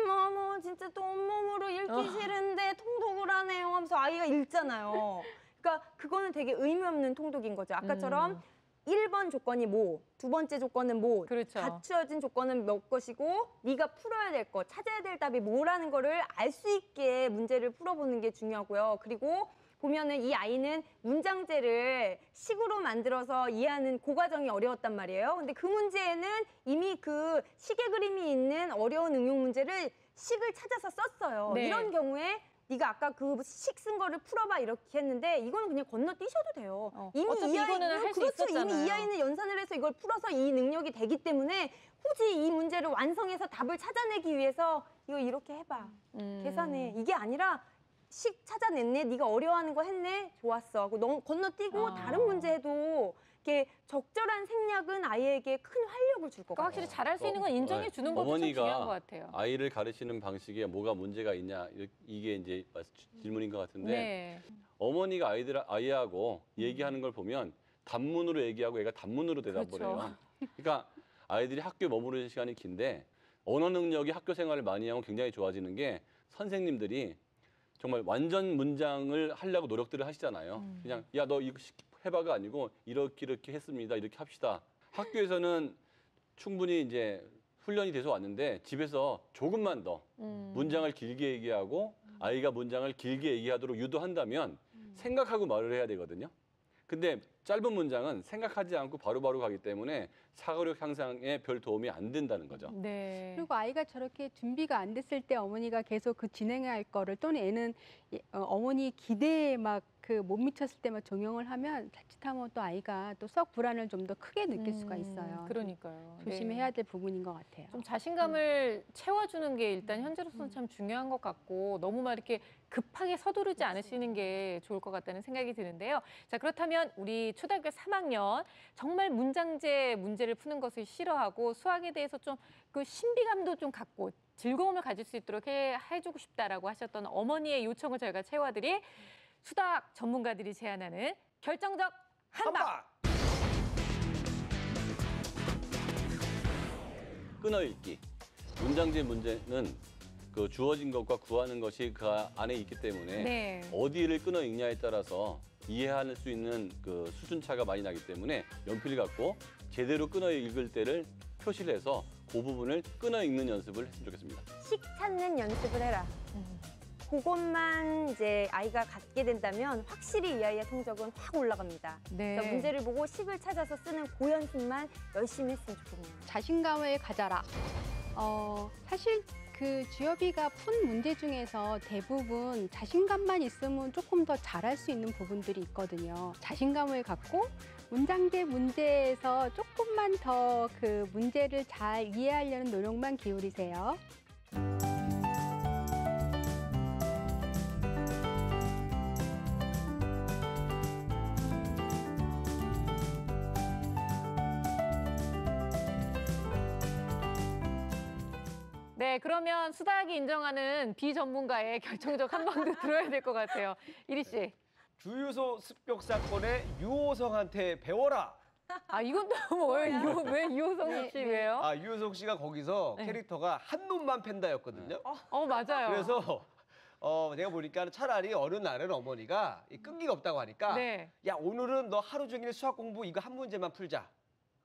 어머 진짜 또 온몸으로 읽기 싫은데 통독을 하네요 하면서 아이가 읽잖아요. 그러니까 그거는 되게 의미 없는 통독인 거죠. 아까처럼 1번 조건이 뭐, 두 번째 조건은 뭐,
그렇죠.
갖추어진 조건은 몇 것이고 네가 풀어야 될 것, 찾아야 될 답이 뭐라는 거를 알 수 있게 문제를 풀어보는 게 중요하고요. 그리고 보면은 이 아이는 문장제를 식으로 만들어서 이해하는 그 과정이 어려웠단 말이에요. 근데 그 문제에는 이미 그 시계 그림이 있는 어려운 응용 문제를 식을 찾아서 썼어요.
네.
이런 경우에 네가 아까 그 식 쓴 거를 풀어봐 이렇게 했는데 이거는 그냥 건너뛰셔도 돼요. 이미
어차피
이
이거는
아이는
할수
그렇죠.
있었잖아요.
이미 이 아이는 연산을 해서 이걸 풀어서 이 능력이 되기 때문에 굳이 이 문제를 완성해서 답을 찾아내기 위해서 이거 이렇게 해봐. 계산해. 이게 아니라 식 찾아냈네. 네가 어려워하는 거 했네. 좋았어. 너 건너뛰고 다른 문제 해도 이렇게 적절한 생략은 아이에게 큰 활력을 줄 것
그러니까
같아요.
확실히 잘할 수 있는 건 인정해 주는 것도 참 중요한 것 같아요.
아이를 가르치는 방식에 뭐가 문제가 있냐 이게 이제 질문인 것 같은데
네.
어머니가 아이하고 얘기하는 걸 보면 단문으로 얘기하고 애가 단문으로 대답을 해요. 그러니까 아이들이 학교에 머무르는 시간이 긴데 언어 능력이 학교 생활을 많이 하면 굉장히 좋아지는 게 선생님들이 정말 완전 문장을 하려고 노력들을 하시잖아요. 그냥 야 너 이거 해봐가 아니고 이렇게 했습니다. 이렇게 합시다. 학교에서는 충분히 이제 훈련이 돼서 왔는데 집에서 조금만 더 문장을 길게 얘기하고 아이가 문장을 길게 얘기하도록 유도한다면 생각하고 말을 해야 되거든요. 근데 짧은 문장은 생각하지 않고 바로바로 가기 때문에 사고력 향상에 별 도움이 안 된다는 거죠.
네.
그리고 아이가 저렇게 준비가 안 됐을 때 어머니가 계속 그 진행할 거를 또는 애는 어머니 기대에 막 그 못 미쳤을 때 막 종용을 하면 자칫하면 또 아이가 또 수학 불안을 좀 더 크게 느낄 수가 있어요.
그러니까요.
조심해야 될 부분인 것 같아요.
좀 자신감을 채워주는 게 일단 현재로서는 참 중요한 것 같고 너무 막 이렇게 급하게 서두르지 않으시는 게 좋을 것 같다는 생각이 드는데요. 자, 그렇다면 우리 초등학교 3학년 정말 문장제 문제를 푸는 것을 싫어하고 수학에 대해서 좀 그 신비감도 좀 갖고 즐거움을 가질 수 있도록 해주고 싶다라고 하셨던 어머니의 요청을 저희가 채워드릴 수학 전문가들이 제안하는 결정적 한방.
끊어읽기. 문장제 문제는 그 주어진 것과 구하는 것이 그 안에 있기 때문에
네.
어디를 끊어 읽냐에 따라서 이해할 수 있는 그 수준 차가 많이 나기 때문에 연필 갖고 제대로 끊어 읽을 때를 표시를 해서 그 부분을 끊어 읽는 연습을 했으면 좋겠습니다.
식 찾는 연습을 해라. 그것만 이제 아이가 갖게 된다면 확실히 이 아이의 성적은 확 올라갑니다.
네.
그러니까 문제를 보고 식을 찾아서 쓰는 그 연습만 열심히 했으면 좋겠네요.
자신감을 가져라. 사실 그 주엽이가 푼 문제 중에서 대부분 자신감만 있으면 조금 더 잘할 수 있는 부분들이 있거든요. 자신감을 갖고 문장제 문제에서 조금만 더 그 문제를 잘 이해하려는 노력만 기울이세요.
네, 그러면 수학이 인정하는 비전문가의 결정적 한방도 들어야 될 것 같아요. 이리 씨.
주유소 습격 사건의 유호성한테 배워라.
아, 이건 또 뭐예요? 왜 이호성 씨 왜요?
아, 유효석 씨가 거기서
네.
캐릭터가 한 놈만 팬다였거든요.
맞아요.
그래서 내가 보니까 차라리 어느 날은 어머니가 이 끈기가 없다고 하니까
네.
야, 오늘은 너 하루 종일 수학 공부 이거 한 문제만 풀자.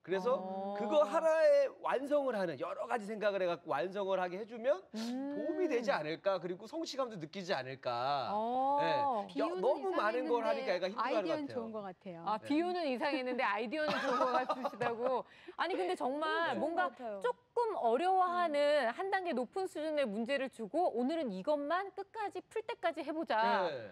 그래서
어.
그거 하나의 완성을 하는 여러 가지 생각을 해갖고 완성을 하게 해주면 도움이 되지 않을까. 그리고 성취감도 느끼지 않을까. 네.
비유는
너무 많은 걸
이상했는데
하니까 애가 힘들어하는 것
아이디어는
같아요.
좋은 것 같아요.
아, 비유는 이상했는데 아이디어는 좋은 것 같으시다고. 아니, 근데 정말
좋은
뭔가
것 같아요.
조금 어려워하는 한 단계 높은 수준의 문제를 주고 오늘은 이것만 끝까지 풀 때까지 해보자.
네.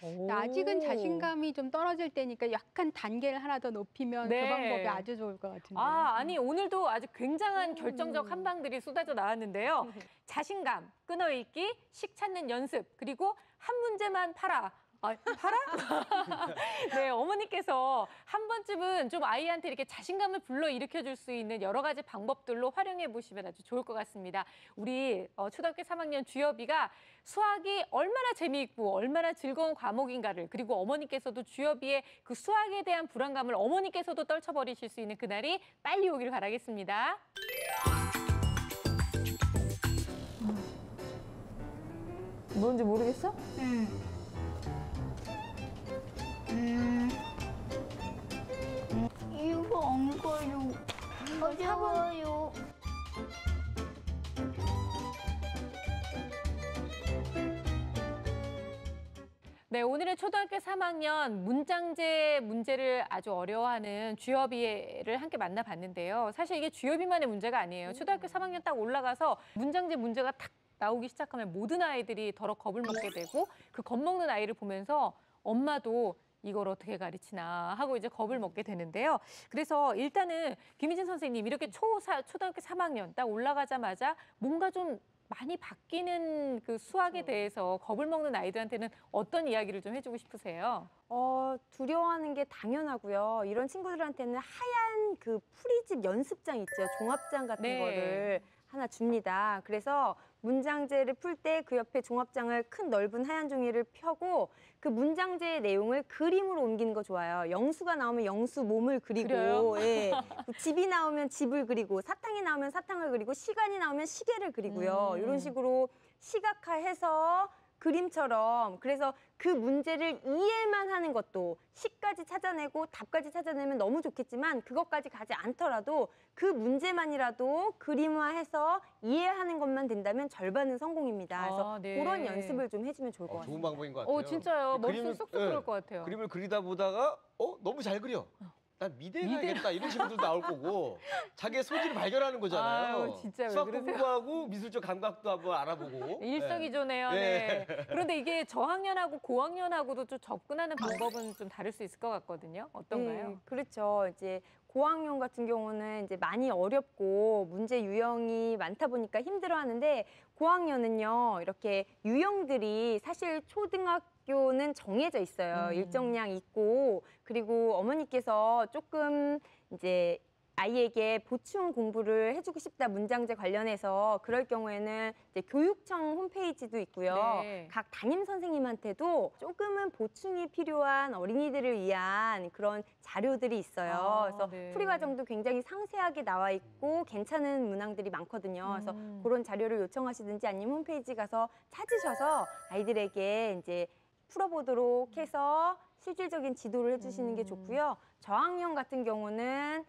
근데 아직은 자신감이 좀 떨어질 때니까 약간 단계를 하나 더 높이면
네.
그 방법이 아주 좋을 것 같은데.
아니 오늘도 아주 굉장한 결정적 한방들이 쏟아져 나왔는데요. 자신감, 끊어읽기, 식 찾는 연습, 그리고 한 문제만 팔아. 팔아? 네, 어머니께서 한 번쯤은 좀 아이한테 이렇게 자신감을 불러일으켜 줄 수 있는 여러 가지 방법들로 활용해 보시면 아주 좋을 것 같습니다. 우리 초등학교 3학년 주엽이가 수학이 얼마나 재미있고 얼마나 즐거운 과목인가를, 그리고 어머니께서도 주엽이의 그 수학에 대한 불안감을 어머니께서도 떨쳐버리실 수 있는 그날이 빨리 오길 바라겠습니다.
뭔지 모르겠어?
이거 엉거요. 어려워요.
네, 오늘은 초등학교 3학년 문장제 문제를 아주 어려워하는 주엽이를 함께 만나봤는데요. 사실 이게 주엽이만의 문제가 아니에요. 초등학교 3학년 딱 올라가서 문장제 문제가 탁 나오기 시작하면 모든 아이들이 더러 겁을 먹게 되고, 그 겁먹는 아이를 보면서 엄마도 이걸 어떻게 가르치나 하고 이제 겁을 먹게 되는데요. 그래서 일단은 김희진 선생님, 이렇게 초등학교 3학년 딱 올라가자마자 뭔가 좀 많이 바뀌는 그 수학에 대해서 겁을 먹는 아이들한테는 어떤 이야기를 좀 해주고 싶으세요?
두려워하는 게 당연하고요. 이런 친구들한테는 하얀 그 풀이집 연습장 있죠. 종합장 같은
네.
거를 하나 줍니다. 그래서 문장제를 풀 때 그 옆에 종합장을 큰 넓은 하얀 종이를 펴고 그 문장제의 내용을 그림으로 옮기는 거 좋아요. 영수가 나오면 영수 몸을 그리고,
그래요?
예. 집이 나오면 집을 그리고, 사탕이 나오면 사탕을 그리고, 시간이 나오면 시계를 그리고요. 이런 식으로 시각화해서 그림처럼, 그래서 그 문제를 이해만 하는 것도, 식까지 찾아내고 답까지 찾아내면 너무 좋겠지만 그것까지 가지 않더라도 그 문제만이라도 그림화해서 이해하는 것만 된다면 절반은 성공입니다. 그래서
네.
그런 연습을 좀 해주면 좋을 것 같아요.
좋은 방법인 것 같아요.
진짜요. 머릿속에
그림을,
쏙쏙 들어올 것 같아요.
그림을 그리다 보다가 너무 잘 그려. 난 미대 가야겠다 이런 친구들도 나올 거고, 자기의 소질을 발견하는 거잖아요.
아유, 진짜 왜
수학
그러세요?
공부하고 미술적 감각도 한번 알아보고.
일석이조네요. 네. 그런데 이게 저학년하고 고학년하고도 좀 접근하는 방법은 좀 다를 수 있을 것 같거든요. 어떤가요?
그렇죠. 이제 고학년 같은 경우는 이제 많이 어렵고 문제 유형이 많다 보니까 힘들어하는데, 고학년은요 이렇게 유형들이 사실 초등학교는 정해져 있어요. 일정량 있고, 그리고 어머니께서 조금 이제 아이에게 보충 공부를 해주고 싶다, 문장제 관련해서, 그럴 경우에는 이제 교육청 홈페이지도 있고요.
네.
각 담임 선생님한테도 조금은 보충이 필요한 어린이들을 위한 그런 자료들이 있어요. 그래서
네.
풀이 과정도 굉장히 상세하게 나와 있고 괜찮은 문항들이 많거든요. 그래서 그런 자료를 요청하시든지 아니면 홈페이지 가서 찾으셔서 아이들에게 이제 풀어보도록 해서 실질적인 지도를 해주시는 게 좋고요. 저학년 같은 경우는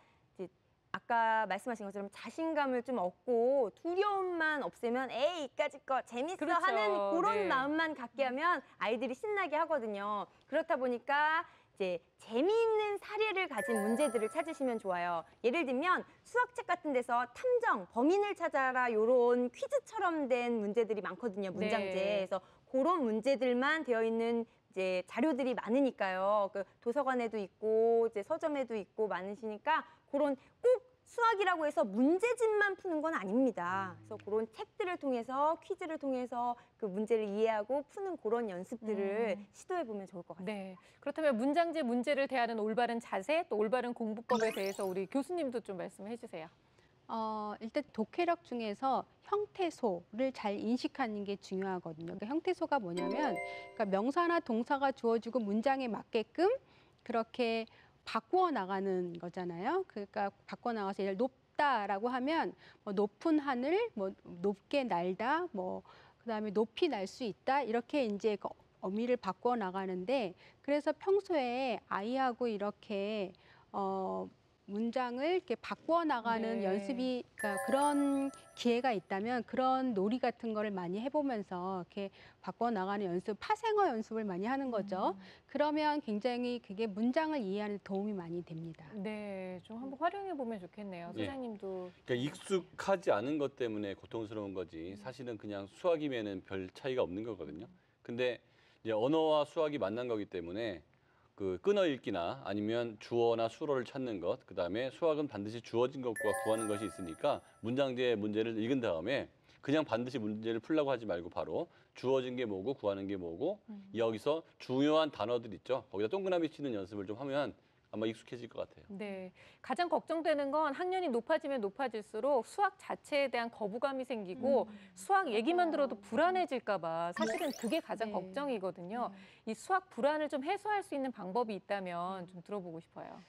아까 말씀하신 것처럼 자신감을 좀 얻고 두려움만 없애면 에이 이까짓 거 재밌어
그렇죠.
하는 그런
네.
마음만 갖게 하면 아이들이 신나게 하거든요. 그렇다 보니까 이제 재미있는 사례를 가진 문제들을 찾으시면 좋아요. 예를 들면 수학책 같은 데서 탐정, 범인을 찾아라 이런 퀴즈처럼 된 문제들이 많거든요. 문장제에.
네.
그래서 그런 문제들만 되어 있는 이제 자료들이 많으니까요. 그 도서관에도 있고 이제 서점에도 있고 많으시니까 그런 꼭 수학이라고 해서 문제집만 푸는 건 아닙니다. 그래서 그런 책들을 통해서, 퀴즈를 통해서 그 문제를 이해하고 푸는 그런 연습들을 시도해 보면 좋을 것 같아요.
네. 그렇다면 문장제 문제를 대하는 올바른 자세, 또 올바른 공부법에 대해서 우리 교수님도 좀 말씀해 주세요.
일단 독해력 중에서 형태소를 잘 인식하는 게 중요하거든요. 그러니까 형태소가 뭐냐면, 그러니까 명사나 동사가 주어지고 문장에 맞게끔 그렇게 바꾸어 나가는 거잖아요. 그러니까 바꾸어 나가서 예를 높다라고 하면 뭐 높은 하늘, 뭐 높게 날다, 뭐 그다음에 높이 날 수 있다 이렇게 이제 그 어미를 바꾸어 나가는데 그래서 평소에 아이하고 이렇게 문장을 이렇게 바꾸어 나가는
네.
연습이 그러니까 그런 기회가 있다면 그런 놀이 같은 거를 많이 해보면서 이렇게 바꾸어 나가는 연습, 파생어 연습을 많이 하는 거죠. 그러면 굉장히 그게 문장을 이해하는 데 도움이 많이 됩니다.
네, 좀 한번 활용해 보면 좋겠네요.
예.
소장님도.
그러니까 익숙하지 않은 것 때문에 고통스러운 거지 사실은 그냥 수학이면은 별 차이가 없는 거거든요. 근데 이제 언어와 수학이 만난 거기 때문에 그 끊어 읽기나 아니면 주어나 수어를 찾는 것, 그다음에 수학은 반드시 주어진 것과 구하는 것이 있으니까 문장제의 문제를 읽은 다음에 그냥 반드시 문제를 풀려고 하지 말고 바로 주어진 게 뭐고 구하는 게 뭐고 여기서 중요한 단어들 있죠. 거기다 동그라미 치는 연습을 좀 하면 아마 익숙해질 것 같아요.
네, 가장 걱정되는 건 학년이 높아지면 높아질수록 수학 자체에 대한 거부감이 생기고 수학 얘기만 들어도 불안해질까 봐 사실은 그게 가장
네.
걱정이거든요. 이 수학 불안을 좀 해소할 수 있는 방법이 있다면 좀 들어보고 싶어요.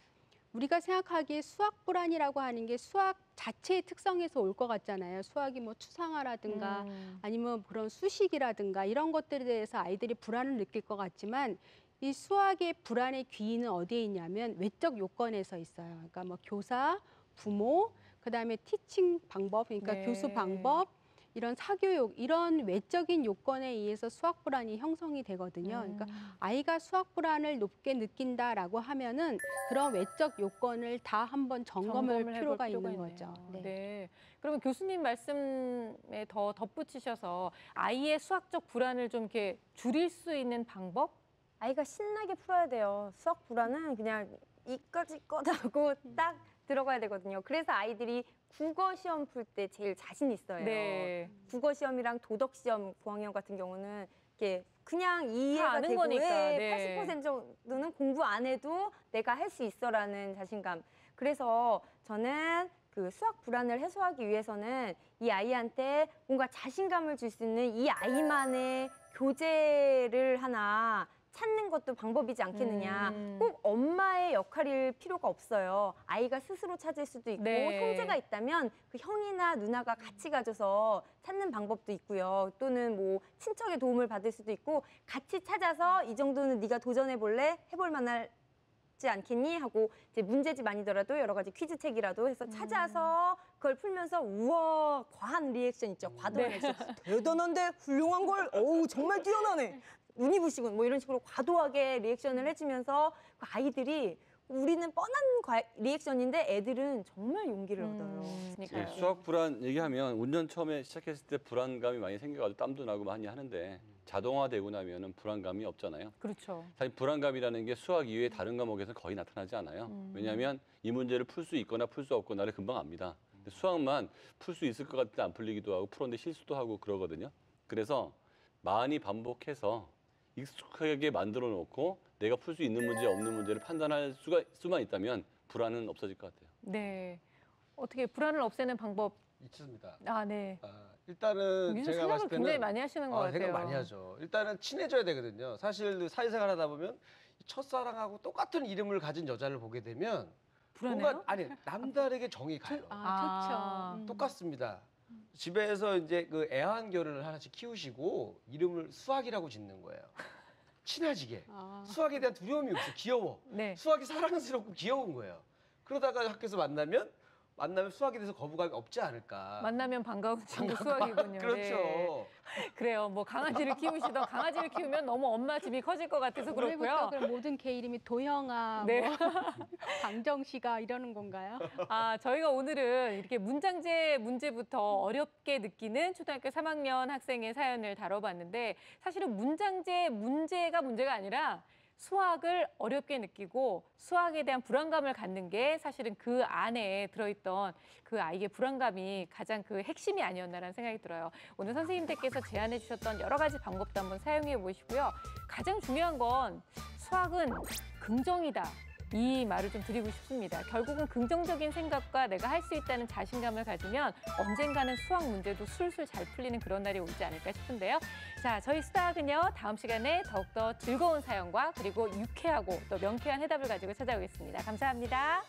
우리가 생각하기에 수학 불안이라고 하는 게 수학 자체의 특성에서 올 것 같잖아요. 수학이 뭐 추상화라든가 아니면 그런 수식이라든가 이런 것들에 대해서 아이들이 불안을 느낄 것 같지만 이 수학의 불안의 귀인은 어디에 있냐면 외적 요건에서 있어요. 그러니까 뭐 교사, 부모, 그다음에 티칭 방법, 그러니까
네.
교수 방법, 이런 사교육, 이런 외적인 요건에 의해서 수학 불안이 형성이 되거든요. 그러니까 아이가 수학 불안을 높게 느낀다라고 하면은 그런 외적 요건을 다 한번 점검할
해볼
필요가
필요가
있는
있네요.
거죠.
네. 그러면 교수님 말씀에 더 덧붙이셔서 아이의 수학적 불안을 좀 이렇게 줄일 수 있는 방법?
아이가 신나게 풀어야 돼요. 수학 불안은 그냥 이까지 꺼하고 딱 들어가야 되거든요. 그래서 아이들이 국어 시험 풀 때 제일 자신 있어요.
네.
국어 시험이랑 도덕 시험 9학년 같은 경우는 이렇게 그냥
다
이해가
아는
되고
거니까, 네.
80% 정도는 공부 안 해도 내가 할 수 있어라는 자신감. 그래서 저는 그 수학 불안을 해소하기 위해서는 이 아이한테 뭔가 자신감을 줄 수 있는 이 아이만의 교재를 하나 찾는 것도 방법이지 않겠느냐. 꼭 엄마의 역할일 필요가 없어요. 아이가 스스로 찾을 수도 있고
네.
형제가 있다면 그 형이나 누나가 같이 가져서 찾는 방법도 있고요. 또는 뭐 친척의 도움을 받을 수도 있고 같이 찾아서 이 정도는 네가 도전해 볼래? 해볼 만하지 않겠니? 하고 이제 문제집 아니더라도 여러 가지 퀴즈책이라도 해서 찾아서 그걸 풀면서 우와 과한 리액션 있죠. 과도한 리액션. 대단한데 훌륭한 걸. 어우 정말 뛰어나네. 눈이 부시군 뭐 이런 식으로 과도하게 리액션을 해주면서 그 아이들이 우리는 뻔한 리액션인데 애들은 정말 용기를 얻어요.
예, 수학 불안 얘기하면 운전 처음에 시작했을 때 불안감이 많이 생겨가지고 땀도 나고 많이 하는데 자동화되고 나면은 불안감이 없잖아요.
그렇죠.
사실 불안감이라는 게 수학 이외의 다른 과목에서는 거의 나타나지 않아요. 왜냐하면 이 문제를 풀 수 있거나 풀 수 없거나를 금방 압니다. 근데 수학만 풀 수 있을 것 같은데 안 풀리기도 하고 풀었는데 실수도 하고 그러거든요. 그래서 많이 반복해서 익숙하게 만들어 놓고 내가 풀 수 있는 문제 없는 문제를 판단할 수만 있다면 불안은 없어질 것 같아요.
네. 어떻게 불안을 없애는 방법?
있습니다.
아, 네.
일단은
요즘
제가
생각을
봤을 때는
굉장히 많이 하시는 것 같아요.
생각 많이 하죠. 일단은 친해져야 되거든요. 사실 사회생활 하다 보면 첫사랑하고 똑같은 이름을 가진 여자를 보게 되면
불안해요?
뭔가 아니 남다르게 정이 가요.
아.
좋죠.
똑같습니다. 집에서 이제 그 애완견을 하나씩 키우시고 이름을 수학이라고 짓는 거예요. 친해지게. 수학에 대한 두려움이 없어. 귀여워.
네.
수학이 사랑스럽고 귀여운 거예요. 그러다가 학교에서 만나면 수학에 대해서 거부감이 없지 않을까.
만나면 반가운 친구 수학이군요.
그렇죠.
네. 그래요. 뭐 강아지를 키우시던 강아지를 키우면 너무 엄마 집이 커질 것 같아서 그렇고요.
올해부터 그럼 모든 개 이름이 도형아,
네.
뭐 방정식아 이러는 건가요?
아, 저희가 오늘은 이렇게 문장제 문제부터 어렵게 느끼는 초등학교 3학년 학생의 사연을 다뤄봤는데 사실은 문장제 문제가 아니라 수학을 어렵게 느끼고 수학에 대한 불안감을 갖는 게 사실은 그 안에 들어있던 그 아이의 불안감이 가장 그 핵심이 아니었나라는 생각이 들어요. 오늘 선생님들께서 제안해 주셨던 여러 가지 방법도 한번 사용해 보시고요. 가장 중요한 건 수학은 긍정이다. 이 말을 좀 드리고 싶습니다. 결국은 긍정적인 생각과 내가 할 수 있다는 자신감을 가지면 언젠가는 수학 문제도 술술 잘 풀리는 그런 날이 오지 않을까 싶은데요. 자, 저희 수다학은요, 다음 시간에 더욱더 즐거운 사연과 그리고 유쾌하고 또 명쾌한 해답을 가지고 찾아오겠습니다. 감사합니다.